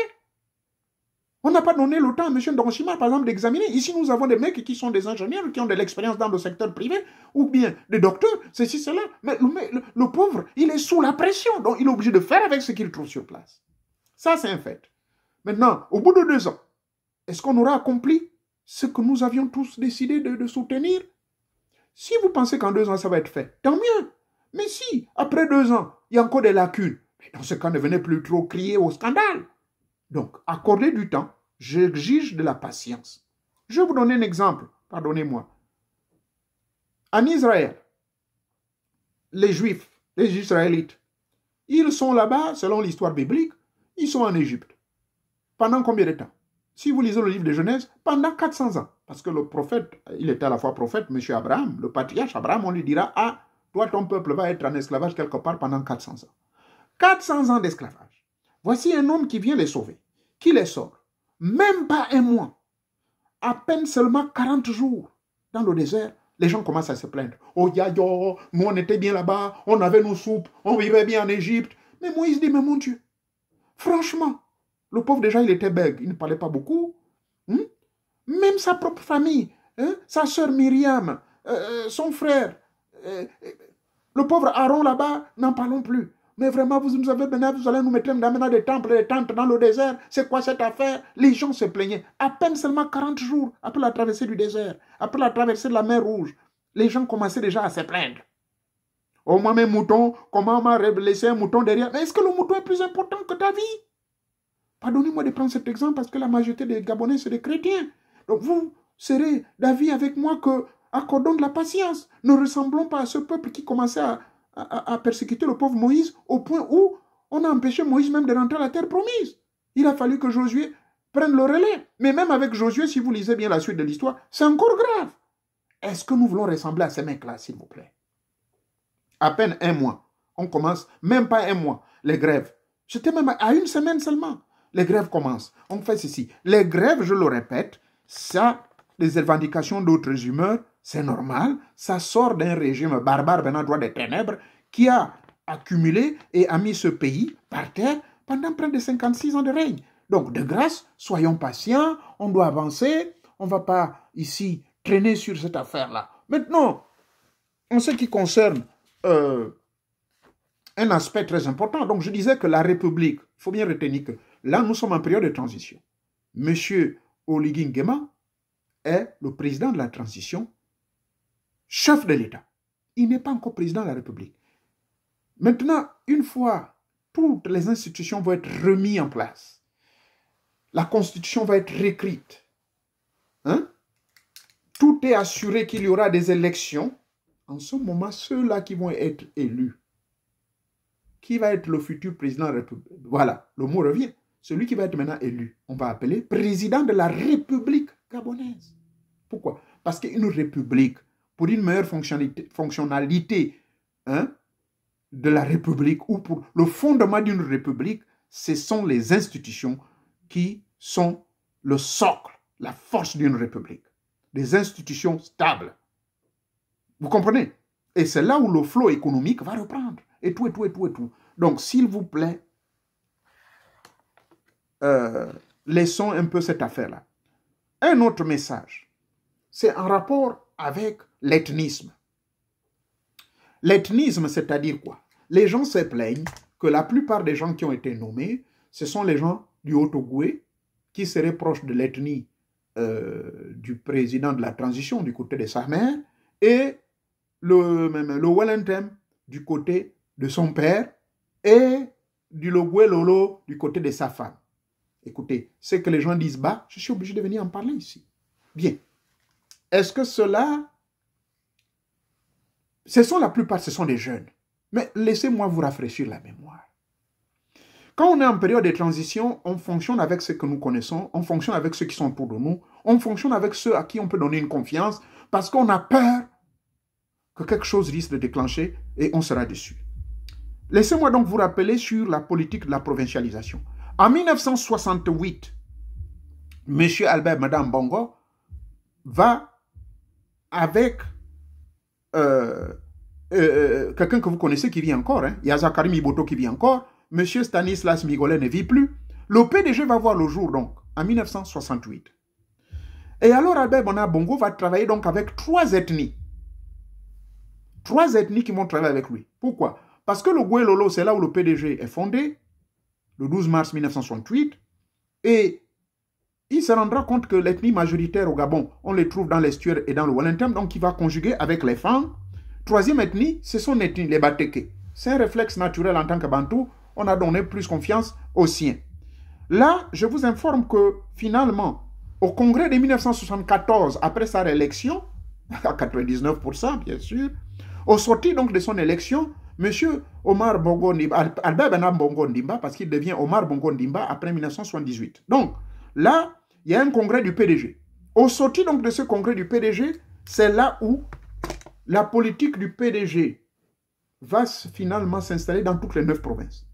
On n'a pas donné le temps à M. Ndongoshima, par exemple, d'examiner. Ici, nous avons des mecs qui sont des ingénieurs, qui ont de l'expérience dans le secteur privé, ou bien des docteurs, ceci, cela. Mais le pauvre, il est sous la pression. Donc, il est obligé de faire avec ce qu'il trouve sur place. Ça, c'est un fait. Maintenant, au bout de 2 ans, est-ce qu'on aura accompli ce que nous avions tous décidé de soutenir? Si vous pensez qu'en 2 ans, ça va être fait, tant mieux. Mais si, après 2 ans, il y a encore des lacunes, dans ce cas, ne venez plus trop crier au scandale. Donc, accordez du temps, j'exige de la patience. Je vais vous donner un exemple, pardonnez-moi. En Israël, les Juifs, les Israélites, ils sont là-bas, selon l'histoire biblique, ils sont en Égypte. Pendant combien de temps? Si vous lisez le livre de Genèse, pendant 400 ans. Parce que le prophète, il était à la fois prophète, M. Abraham, le patriarche Abraham, on lui dira, ah, toi, ton peuple va être en esclavage quelque part pendant 400 ans. 400 ans d'esclavage. Voici un homme qui vient les sauver, qui les sort. Même pas un mois, à peine seulement 40 jours dans le désert, les gens commencent à se plaindre. Oh, nous on était bien là-bas, on avait nos soupes, on vivait bien en Égypte. Mais Moïse dit, mais mon Dieu, franchement, le pauvre déjà, il était bègue, il ne parlait pas beaucoup. Même sa propre famille, sa sœur Myriam, son frère, le pauvre Aaron là-bas, n'en parlons plus. Mais vraiment, vous nous avez donné, vous allez nous mettre maintenant des temples, des tentes dans le désert. C'est quoi cette affaire? Les gens se plaignaient. À peine seulement 40 jours après la traversée du désert, après la traversée de la mer Rouge, les gens commençaient déjà à se plaindre. Oh, moi, mes moutons, comment on m'a laissé un mouton derrière? Mais est-ce que le mouton est plus important que ta vie? Pardonnez-moi de prendre cet exemple parce que la majorité des Gabonais, c'est des chrétiens. Donc vous serez d'avis avec moi que accordons de la patience. Ne ressemblons pas à ce peuple qui commençait à persécuter le pauvre Moïse au point où on a empêché Moïse même de rentrer à la terre promise. Il a fallu que Josué prenne le relais. Mais même avec Josué, si vous lisez bien la suite de l'histoire, c'est encore grave. Est-ce que nous voulons ressembler à ces mecs-là, s'il vous plaît? À peine 1 mois. On commence, même pas 1 mois, les grèves. J'étais même à 1 semaine seulement. Les grèves commencent. On fait ceci. Les grèves, je le répète, ça, les revendications d'autres humeurs, c'est normal. Ça sort d'un régime barbare venant droit des ténèbres qui a accumulé et a mis ce pays par terre pendant près de 56 ans de règne. Donc, de grâce, soyons patients, on doit avancer, on ne va pas ici traîner sur cette affaire-là. Maintenant, en ce qui concerne un aspect très important, donc je disais que la République, il faut bien retenir que là, nous sommes en période de transition. Monsieur Oligui Nguema est le président de la transition, chef de l'État. Il n'est pas encore président de la République. Maintenant, une fois toutes les institutions vont être remises en place, la Constitution va être réécrite, tout est assuré qu'il y aura des élections. En ce moment, ceux-là qui vont être élus, qui va être le futur président de la République? Voilà, le mot revient. Celui qui va être maintenant élu, on va appeler président de la République gabonaise. Pourquoi? Parce qu'une république, pour une meilleure fonctionnalité hein, de la république, ou pour le fondement d'une république, ce sont les institutions qui sont le socle, la force d'une république. Des institutions stables. Vous comprenez? Et c'est là où le flot économique va reprendre. Et tout, et tout, et tout, et tout. Donc, s'il vous plaît, laissons un peu cette affaire-là. Un autre message, c'est en rapport avec l'ethnisme. L'ethnisme, c'est-à-dire quoi? Les gens se plaignent que la plupart des gens qui ont été nommés, ce sont les gens du Haut-Ogooué, qui seraient proches de l'ethnie du président de la transition du côté de sa mère, et le Wellington du côté de son père, et du Logoué Lolo du côté de sa femme. Écoutez, ce que les gens disent bas, je suis obligé de venir en parler ici. Bien. Est-ce que cela... La plupart, ce sont des jeunes. Mais laissez-moi vous rafraîchir la mémoire. Quand on est en période de transition, on fonctionne avec ce que nous connaissons, on fonctionne avec ceux qui sont autour de nous, on fonctionne avec ceux à qui on peut donner une confiance, parce qu'on a peur que quelque chose risque de déclencher et on sera dessus. Laissez-moi donc vous rappeler sur la politique de la provincialisation. En 1968, M. Albert Madame Bongo va avec quelqu'un que vous connaissez qui vit encore, hein, Yazakari Miboto qui vit encore, M. Stanislas Migolet ne vit plus. Le PDG va voir le jour donc, en 1968. Et alors Albert Bongo va travailler donc avec trois ethnies. Trois ethnies qui vont travailler avec lui. Pourquoi? Parce que le Goué-Lolo, c'est là où le PDG est fondé, le 12 mars 1968, et il se rendra compte que l'ethnie majoritaire au Gabon, on les trouve dans l'estuaire et dans le Wellington, donc il va conjuguer avec les femmes. Troisième ethnie, c'est son ethnie, les Bateke. C'est un réflexe naturel en tant que Bantou, on a donné plus confiance aux siens. Là, je vous informe que finalement, au congrès de 1974, après sa réélection, à 99% bien sûr, au sorti donc de son élection, M. Omar Bongo Ndimba, Albert Benam Bongo Ndimba, parce qu'il devient Omar Bongo Ndimba après 1978. Donc, là, il y a un congrès du PDG. Au sorti donc de ce congrès du PDG, c'est là où la politique du PDG va finalement s'installer dans toutes les 9 provinces.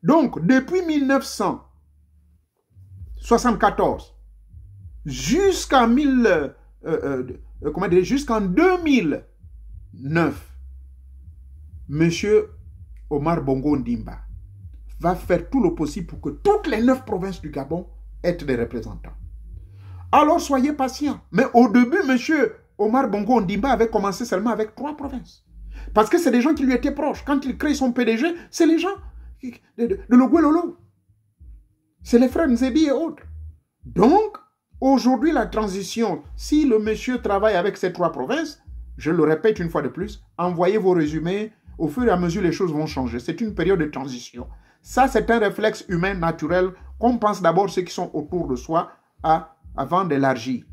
Donc, depuis 1974 jusqu'en 2009, M. Omar Bongo Ndimba va faire tout le possible pour que toutes les 9 provinces du Gabon aient des représentants. Alors, soyez patients. Mais au début, M. Omar Bongo Ndimba avait commencé seulement avec 3 provinces. Parce que c'est des gens qui lui étaient proches. Quand il crée son PDG, c'est les gens de Logoué Lolo. C'est les frères Nzebi et autres. Donc, aujourd'hui, la transition, si le monsieur travaille avec ces 3 provinces, je le répète une fois de plus, envoyez vos résumés, au fur et à mesure, les choses vont changer. C'est une période de transition. Ça, c'est un réflexe humain naturel qu'on pense d'abord ceux qui sont autour de soi avant d'élargir.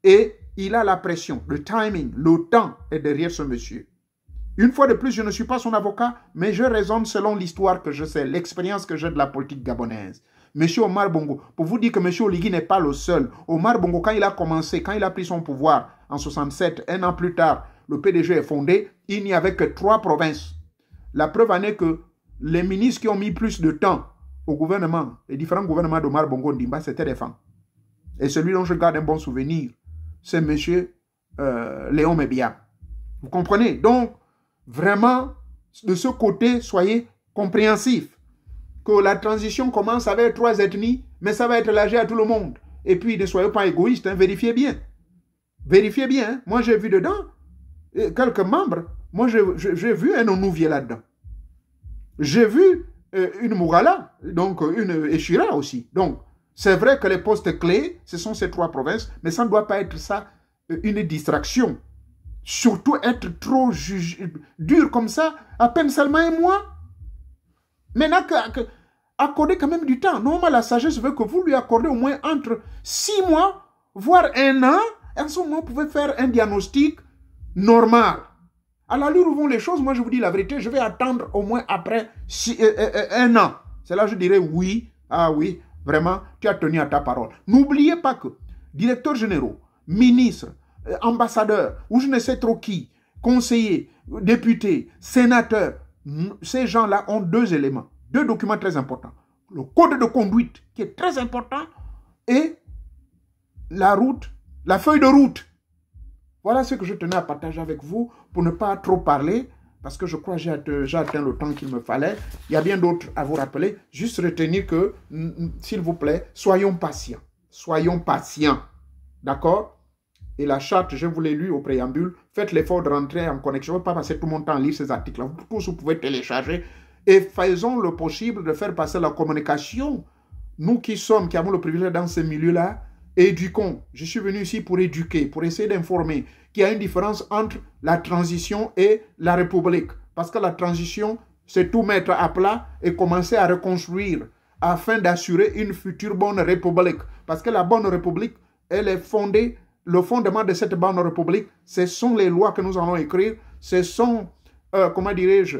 Et il a la pression, le timing, le temps est derrière ce monsieur. Une fois de plus, je ne suis pas son avocat, mais je raisonne selon l'histoire que je sais, l'expérience que j'ai de la politique gabonaise. Monsieur Omar Bongo, pour vous dire que monsieur Oligui n'est pas le seul. Omar Bongo, quand il a commencé, quand il a pris son pouvoir en 67, un an plus tard, le PDG est fondé, il n'y avait que 3 provinces. La preuve en est que les ministres qui ont mis plus de temps au gouvernement, les différents gouvernements d'Omar Bongo Ndimba, c'était des femmes. Et celui dont je garde un bon souvenir, c'est monsieur Léon Mebia. Vous comprenez? Donc, vraiment, de ce côté, soyez compréhensifs. Que la transition commence avec 3 ethnies, mais ça va être élargi à tout le monde. Et puis, ne soyez pas égoïstes, hein, vérifiez bien. Vérifiez bien. Hein. Moi, j'ai vu dedans quelques membres. Moi, j'ai vu un Onouvier là-dedans. J'ai vu une Mougala, donc une Echira aussi. Donc, c'est vrai que les postes clés, ce sont ces 3 provinces, mais ça ne doit pas être ça, une distraction. Surtout être trop dur comme ça, à peine seulement un mois. Maintenant, accordez quand même du temps. Normalement, la sagesse veut que vous lui accordez au moins entre 6 mois, voire 1 an. Et en ce moment, vous pouvez faire un diagnostic normal. À l'allure où vont les choses, moi je vous dis la vérité, je vais attendre au moins après 1 an. C'est là que je dirais oui, ah oui, vraiment, tu as tenu à ta parole. N'oubliez pas que directeurs généraux, ministres, ambassadeur, ou je ne sais trop qui, conseiller, député, sénateur, ces gens-là ont deux éléments, deux documents très importants. Le code de conduite, qui est très important, et la route, la feuille de route. Voilà ce que je tenais à partager avec vous pour ne pas trop parler, parce que je crois que j'ai atteint le temps qu'il me fallait. Il y a bien d'autres à vous rappeler. Juste retenir que, s'il vous plaît, soyons patients. Soyons patients. D'accord? Et la charte, je vous l'ai lu au préambule. Faites l'effort de rentrer en connexion. Je ne vais pas passer tout mon temps à lire ces articles-là. Vous pouvez télécharger. Et faisons le possible de faire passer la communication. Nous qui avons le privilège dans ce milieu-là, éduquons. Je suis venu ici pour éduquer, pour essayer d'informer qu'il y a une différence entre la transition et la République. Parce que la transition, c'est tout mettre à plat et commencer à reconstruire afin d'assurer une future bonne République. Parce que la bonne République, elle est fondée, le fondement de cette bonne République, ce sont les lois que nous allons écrire, ce sont, comment dirais-je,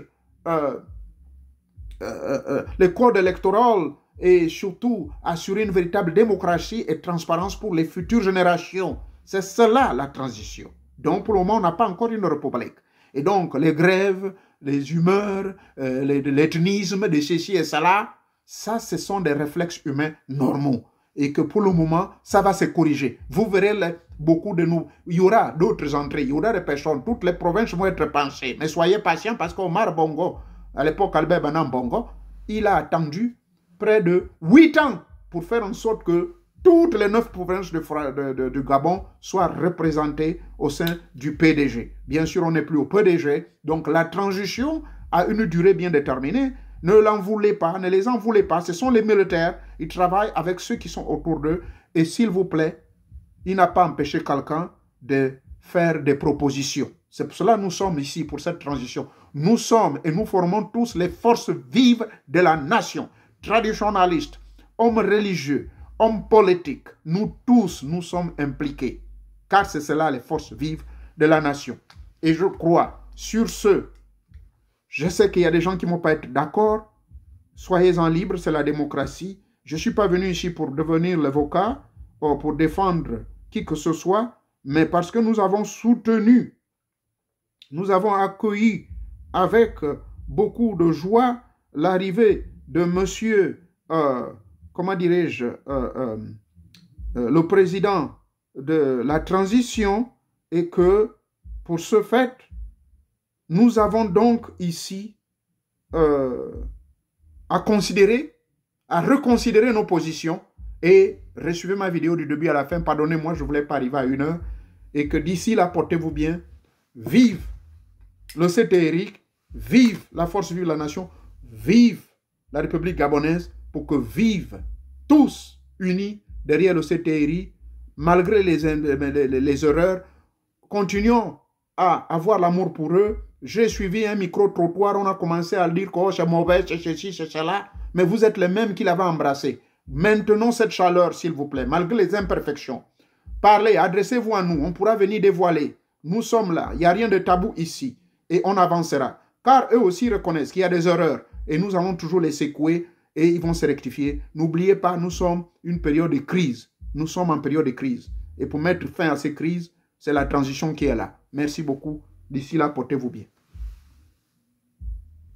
les codes électoraux, et surtout assurer une véritable démocratie et transparence pour les futures générations. C'est cela la transition. Donc pour le moment, on n'a pas encore une république. Et donc les grèves, les humeurs, l'ethnisme de ceci et cela, ça ce sont des réflexes humains normaux. Et que pour le moment, ça va se corriger. Vous verrez beaucoup de nous, il y aura d'autres entrées, il y aura des personnes, toutes les provinces vont être pensées. Mais soyez patients parce qu'Omar Bongo, à l'époque Albert Banan Bongo, il a attendu près de 8 ans pour faire en sorte que toutes les 9 provinces du Gabon soient représentées au sein du PDG. Bien sûr, on n'est plus au PDG, donc la transition a une durée bien déterminée. Ne l'en voulez pas, ne les en voulez pas. Ce sont les militaires, ils travaillent avec ceux qui sont autour d'eux. Et s'il vous plaît, il n'a pas empêché quelqu'un de faire des propositions. C'est pour cela que nous sommes ici, pour cette transition. Nous sommes et nous formons tous les forces vives de la nation. Traditionnalistes, hommes religieux, hommes politiques, nous tous, nous sommes impliqués. Car c'est cela les forces vives de la nation. Et je crois, sur ce, je sais qu'il y a des gens qui ne vont pas être d'accord. Soyez-en libres, c'est la démocratie. Je ne suis pas venu ici pour devenir l'avocat ou pour défendre qui que ce soit, mais parce que nous avons soutenu, nous avons accueilli avec beaucoup de joie l'arrivée de monsieur, comment dirais-je, le président de la transition, et que pour ce fait, nous avons donc ici à considérer, à reconsidérer nos positions, et resuivez ma vidéo du début à la fin. Pardonnez-moi, je ne voulais pas arriver à 1 heure, et que d'ici là, portez-vous bien. Vive le CTRI, vive la force vive de la nation, vive la République gabonaise, pour que vivent tous unis derrière le CTRI, malgré les erreurs. Continuons à avoir l'amour pour eux. J'ai suivi un micro-trottoir, on a commencé à dire que oh, c'est mauvais, c'est ceci, c'est cela, mais vous êtes les mêmes qui l'avaient embrassé. Maintenons cette chaleur, s'il vous plaît, malgré les imperfections. Parlez, adressez-vous à nous, on pourra venir dévoiler. Nous sommes là, il n'y a rien de tabou ici, et on avancera. Car eux aussi reconnaissent qu'il y a des erreurs, et nous allons toujours les secouer, et ils vont se rectifier. N'oubliez pas, nous sommes une période de crise. Nous sommes en période de crise. Et pour mettre fin à ces crises, c'est la transition qui est là. Merci beaucoup. D'ici là, portez-vous bien.